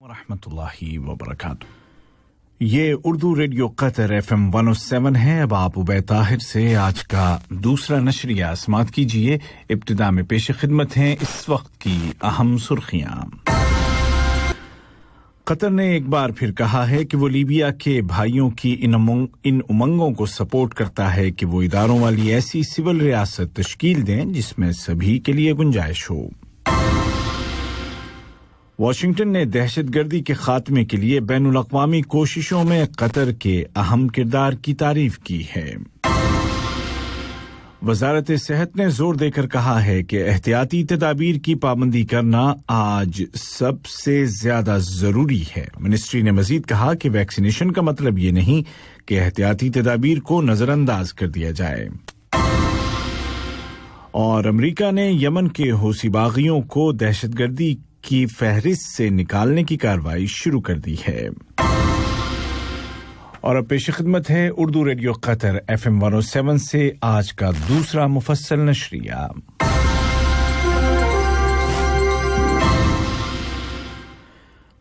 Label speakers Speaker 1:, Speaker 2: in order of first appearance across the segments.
Speaker 1: रहमतुल्लाहि व बरकातुहू। ये उर्दू रेडियो कतर FM 107 है। अब आप उबैद ताहिर से आज का दूसरा नशरिया समाअत कीजिए। इब्तिदा में पेश खिदमत हैं इस वक्त की अहम सुर्खियां। कतर ने एक बार फिर कहा है कि वो लीबिया के भाइयों की इन उमंगों को सपोर्ट करता है कि वो इदारों वाली ऐसी सिविल रियासत तश्कील दें जिसमें सभी के लिए गुंजाइश हो। वाशिंगटन ने दहशतगर्दी के खात्मे के लिए बैनुल अक़वामी कोशिशों में कतर के अहम किरदार की तारीफ की है। वज़ारत सेहत ने जोर देकर कहा है कि एहतियाती तदाबीर की पाबंदी करना आज सबसे ज्यादा जरूरी है। मिनिस्ट्री ने मजीद कहा कि वैक्सीनेशन का मतलब ये नहीं कि एहतियाती तदाबीर को नजरअंदाज कर दिया जाए। और अमेरिका ने यमन के हौसी बागियों को दहशतगर्दी की फहरिस्त से निकालने की कार्रवाई शुरू कर दी है। और अब पेश खिदमत है उर्दू रेडियो कतर FM 107 से आज का दूसरा मुफस्सल नशरिया।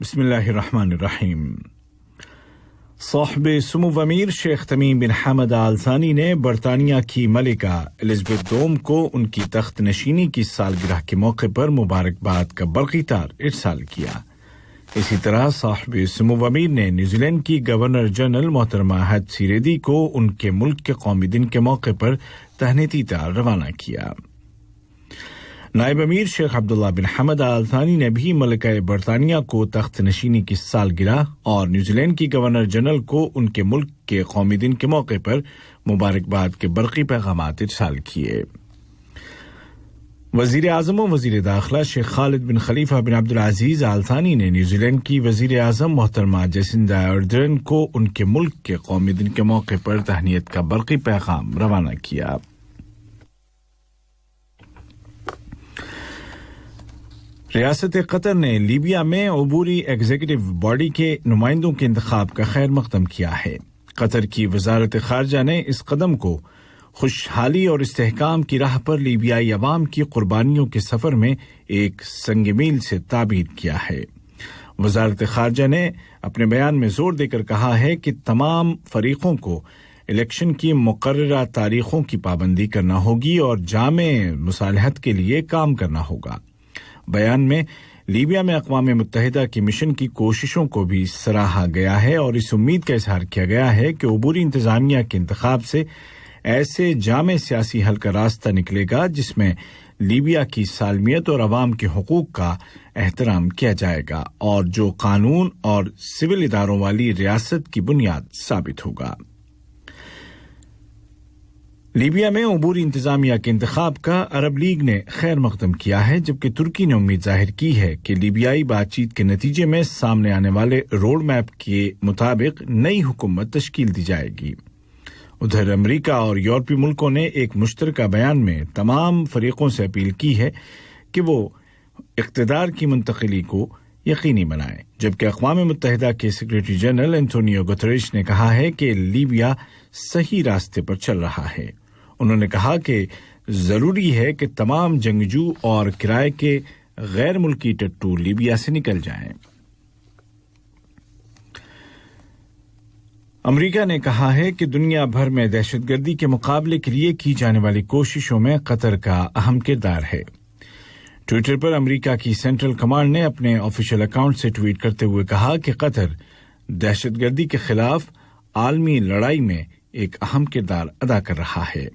Speaker 1: बिस्मिल्लाहिर्रहमानिर्रहीम। साहिब सुमू अमीर शेख तमीम बिन हमद आल थानी ने बरतानिया की मलिका एलिजाबेथ दोम को उनकी तख्त नशीनी की सालगिरह के मौके पर मुबारकबाद का बरक़ी तार इरसाल किया। इसी तरह साहिब सुमू अमीर ने न्यूजीलैंड की गवर्नर जनरल मोहतरमा हद सीरेदी को उनके मुल्क के कौमी दिन के मौके पर तहनीती तार रवाना किया। नायब अमीर शेख अब्दुल्ला बिन हमद आल थानी ने भी मलिका बरतानिया को तख्त नशीनी की सालगिरह और न्यूजीलैंड की गवर्नर जनरल को उनके मुल्क के कौमी दिन के मौके पर मुबारकबाद के बरक़ी पैगामात इरसाल किए। वज़ीर आज़म व वज़ीर दाखिला शेख खालिद बिन खलीफा बिन अब्दुल अजीज आल थानी ने न्यूजीलैंड की वज़ीर आज़म मोहतरमा जेसिंडा अर्डर्न को उनके मुल्क के कौमी दिन के मौके पर तहनीत का बरक़ी पैगाम रवाना किया। रियासत कतर ने लीबिया में अबूरी एग्जीक्यूटिव बॉडी के नुमाइंदों के इंतखाब का खैर मकदम किया है। कतर की वजारत खारजा ने इस कदम को खुशहाली और इस्तेहकाम की राह पर लीबियाई अवाम की कुर्बानियों के सफर में एक संग-मील से ताबीर किया है। वजारत खारजा ने अपने बयान में जोर देकर कहा है कि तमाम फरीकों को इलेक्शन की मुकर्ररा तारीखों की पाबंदी करना होगी और जामे मुसालहत के लिए काम करना होगा। बयान में लीबिया में अक़वाम मुत्तहिदा की मिशन की कोशिशों को भी सराहा गया है और इस उम्मीद का इजहार किया गया है कि अबूरी इंतजामिया के इंतखाब से ऐसे जामे सियासी हल का रास्ता निकलेगा जिसमें लीबिया की सालमियत और अवाम के हुकूक का एहतराम किया जाएगा और जो कानून और सिविल इदारों वाली रियासत की बुनियाद साबित होगा। लीबिया में अबूरी इंतजामिया के इंतखाब का अरब लीग ने खैर मकदम किया है, जबकि तुर्की ने उम्मीद जाहिर की है कि लीबियाई बातचीत के नतीजे में सामने आने वाले रोड मैप के मुताबिक नई हुकूमत तश्कील दी जाएगी। उधर अमेरिका और यूरोपीय मुल्कों ने एक मुश्तरका बयान में तमाम फरीकों से अपील की है कि वो इक़्तिदार की मुंतकिली को यकीनी बनाएं, जबकि अक़वाम मुत्तहिदा के सेक्रेटरी जनरल एंटोनियो गुतरेश ने कहा है कि लीबिया सही रास्ते पर चल रहा है। उन्होंने कहा कि जरूरी है कि तमाम जंगजू और किराए के गैर मुल्की टट्टू लीबिया से निकल जाएं। अमेरिका ने कहा है कि दुनिया भर में दहशतगर्दी के मुकाबले के लिए की जाने वाली कोशिशों में कतर का अहम किरदार है। ट्विटर पर अमेरिका की सेंट्रल कमांड ने अपने ऑफिशियल अकाउंट से ट्वीट करते हुए कहा कि कतर दहशतगर्दी के खिलाफ आलमी लड़ाई में एक अहम किरदार अदा कर रहा है।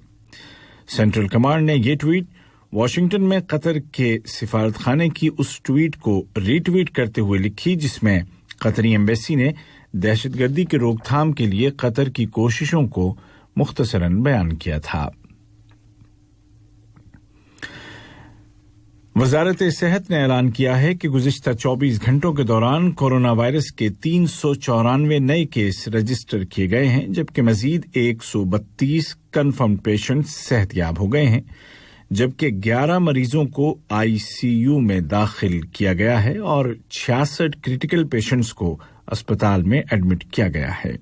Speaker 1: सेंट्रल कमांड ने यह ट्वीट वाशिंगटन में कतर के सिफारतखाने की उस ट्वीट को रीट्वीट करते हुए लिखी जिसमें कतरी एम्बेसी ने दहशतगर्दी की रोकथाम के लिए कतर की कोशिशों को मुख्तसरन बयान किया था। वजारत सेहत ने ऐलान किया है कि गुज़िश्ता 24 घंटों के दौरान कोरोना वायरस के 394 नए केस रजिस्टर किए गए हैं, जबकि मजीद 132 कन्फर्म्ड पेशेंट्स सेहतयाब हो गए हैं, जबकि 11 मरीजों को आईसीयू में दाखिल किया गया है और 66 क्रिटिकल पेशेंट्स को अस्पताल में एडमिट किया गया है।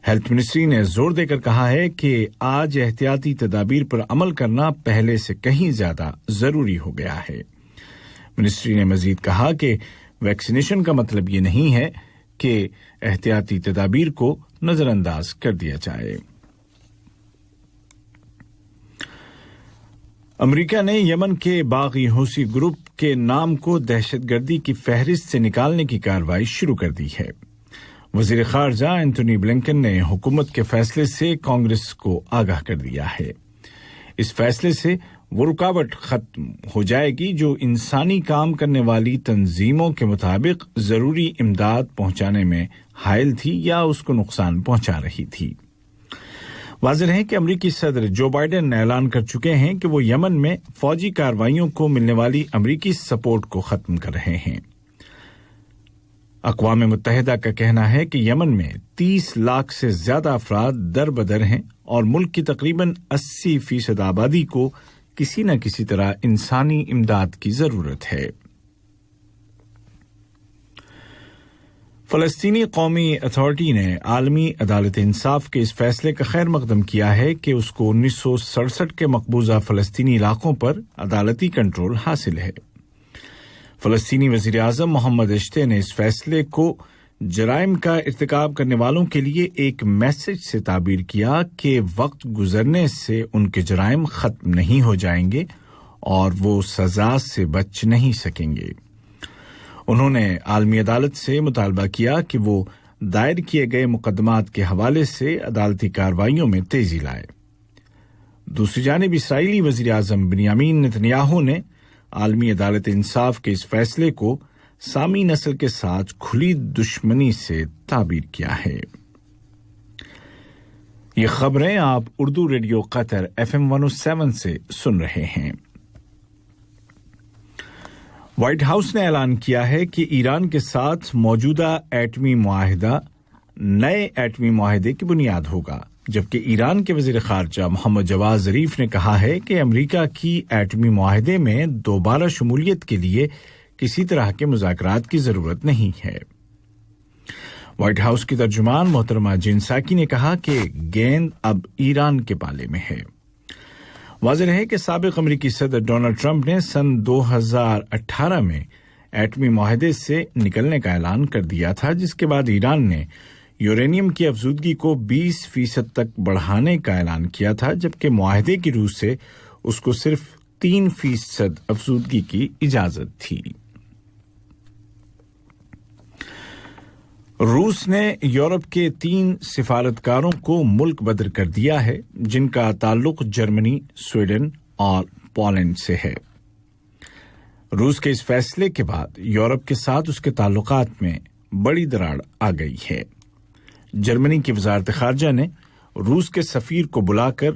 Speaker 1: हेल्थ मिनिस्ट्री ने जोर देकर कहा है कि आज एहतियाती तदाबीर पर अमल करना पहले से कहीं ज्यादा जरूरी हो गया है। मिनिस्ट्री ने मजीद कहा कि ویکسینیشن کا مطلب یہ نہیں ہے کہ احتیاطی تدابیر کو نظر انداز کر دیا جائے۔ امریکہ نے یمن کے باغی حوثی گروپ کے نام کو دہشت گردی کی فہرست سے نکالنے کی کارروائی شروع کر دی ہے۔ وزیر خارجہ اینتھونی بلنکن نے حکومت کے فیصلے سے کانگریس کو آگاہ کر دیا ہے۔ اس فیصلے سے وہ رکاوٹ ختم ہو جائے گی جو انسانی کام کرنے والی تنظیموں کے مطابق ضروری امداد پہنچانے میں حائل تھی یا اس کو نقصان پہنچا رہی تھی۔ واضح ہے کہ امریکی صدر جو بائیڈن نے اعلان کر چکے ہیں کہ وہ یمن میں فوجی کارروائیوں کو ملنے والی امریکی سپورٹ کو ختم کر رہے ہیں۔ اقوام متحدہ کا کہنا ہے کہ یمن میں 30 لاکھ سے زیادہ افراد در بدر ہیں اور ملک کی تقریباً 80% آبادی کو کسی نہ کسی طرح انسانی امداد کی ضرورت ہے۔ فلسطینی قومی اتھارٹی نے عالمی عدالت انصاف کے اس فیصلے کا خیر مقدم کیا ہے کہ اس کو 1967 کے مقبوضہ فلسطینی علاقوں پر عدالتی کنٹرول حاصل ہے۔ فلسطینی وزیر اعظم محمد اشتے نے اس فیصلے کو جرائم کا ارتکاب کرنے والوں کے لیے ایک میسج سے تعبیر کیا کہ وقت گزرنے سے ان کے جرائم ختم نہیں ہو جائیں گے اور وہ سزا سے بچ نہیں سکیں گے۔ انہوں نے عالمی عدالت سے مطالبہ کیا کہ وہ دائر کیے گئے مقدمات کے حوالے سے عدالتی کارروائیوں میں تیزی لائے۔ دوسری جانب اسرائیلی وزیر اعظم بنیامین نتنیاہو نے عالمی عدالت انصاف کے اس فیصلے کو سامی نسل کے ساتھ کھلی دشمنی سے تعبیر کیا ہے۔ یہ خبریں آپ اردو ریڈیو قطر FM 107 سے سن رہے ہیں۔ وائٹ ہاؤس نے اعلان کیا ہے کہ ایران کے ساتھ موجودہ ایٹمی معاہدہ نئے ایٹمی معاہدے کی بنیاد ہوگا، جبکہ ایران کے وزیر خارجہ محمد جواد ظریف نے کہا ہے کہ امریکہ کی ایٹمی معاہدے میں دوبارہ شمولیت کے لیے کسی طرح کے مذاکرات کی ضرورت نہیں ہے۔ وائٹ ہاؤس کی ترجمان محترمہ جین ساکی نے کہا کہ گیند اب ایران کے پالے میں ہے۔ واضح ہے کہ سابق امریکی صدر ڈونلڈ ٹرمپ نے سن 2018 میں ایٹمی معاہدے سے نکلنے کا اعلان کر دیا تھا، جس کے بعد ایران نے یورینیم کی افزودگی کو 20% تک بڑھانے کا اعلان کیا تھا، جبکہ معاہدے کی روح سے اس کو صرف 3% افزودگی کی اجازت تھی۔ روس نے یورپ کے 3 سفارتکاروں کو ملک بدر کر دیا ہے، جن کا تعلق جرمنی، سویڈن اور پولینڈ سے ہے۔ روس کے اس فیصلے کے بعد یورپ کے ساتھ اس کے تعلقات میں بڑی دراڑ آ گئی ہے۔ جرمنی کی وزارت خارجہ نے روس کے سفیر کو بلا کر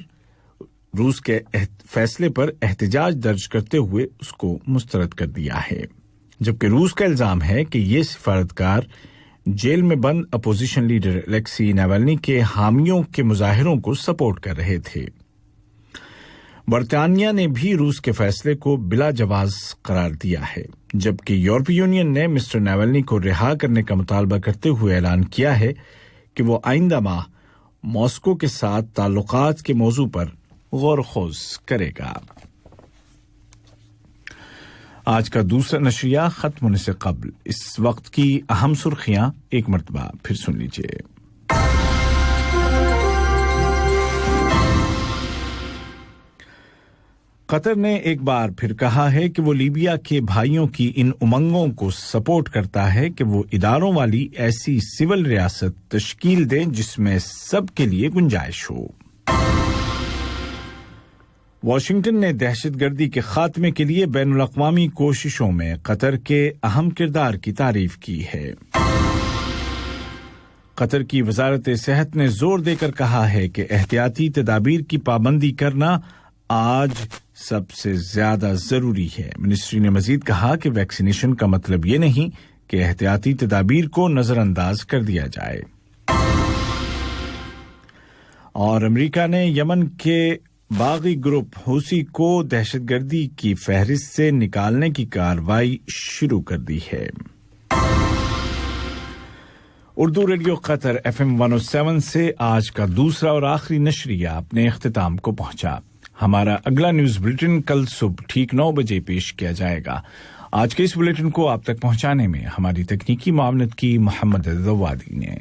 Speaker 1: روس کے فیصلے پر احتجاج درج کرتے ہوئے اس کو مسترد کر دیا ہے، جبکہ روس کا الزام ہے کہ یہ سفارتکار جیل میں بند اپوزیشن لیڈر الیکسی نیولنی کے حامیوں کے مظاہروں کو سپورٹ کر رہے تھے۔ برطانیہ نے بھی روس کے فیصلے کو بلا جواز قرار دیا ہے، جبکہ یورپی یونین نے مسٹر نیولنی کو رہا کرنے کا مطالبہ کرتے ہوئے اعلان کیا ہے کہ وہ آئندہ ماہ ماسکو کے ساتھ تعلقات کے موضوع پر غور و خوض کرے گا۔ آج کا دوسرا نشریہ ختم ہونے سے قبل اس وقت کی اہم سرخیاں ایک مرتبہ پھر سن لیجیے۔ قطر نے ایک بار پھر کہا ہے کہ وہ لیبیا کے بھائیوں کی ان امنگوں کو سپورٹ کرتا ہے کہ وہ اداروں والی ایسی سول ریاست تشکیل دیں جس میں سب کے لیے گنجائش ہو۔ واشنگٹن نے دہشت گردی کے خاتمے کے لیے بین الاقوامی کوششوں میں قطر کے اہم کردار کی تعریف کی ہے۔ قطر کی وزارت صحت نے زور دے کر کہا ہے کہ احتیاطی تدابیر کی پابندی کرنا آج سب سے زیادہ ضروری ہے۔ منسٹری نے مزید کہا کہ ویکسینیشن کا مطلب یہ نہیں کہ احتیاطی تدابیر کو نظر انداز کر دیا جائے۔ اور امریکہ نے یمن کے باغی گروپ حوثی کو دہشت گردی کی فہرست سے نکالنے کی کارروائی شروع کر دی ہے۔ اردو ریڈیو قطر FM 107 سے آج کا دوسرا اور آخری نشریہ اپنے اختتام کو پہنچا۔ ہمارا اگلا نیوز بلیٹن کل صبح ٹھیک 9 بجے پیش کیا جائے گا۔ آج کے اس بلیٹن کو آپ تک پہنچانے میں ہماری تکنیکی معاونت کی محمد زوادی نے.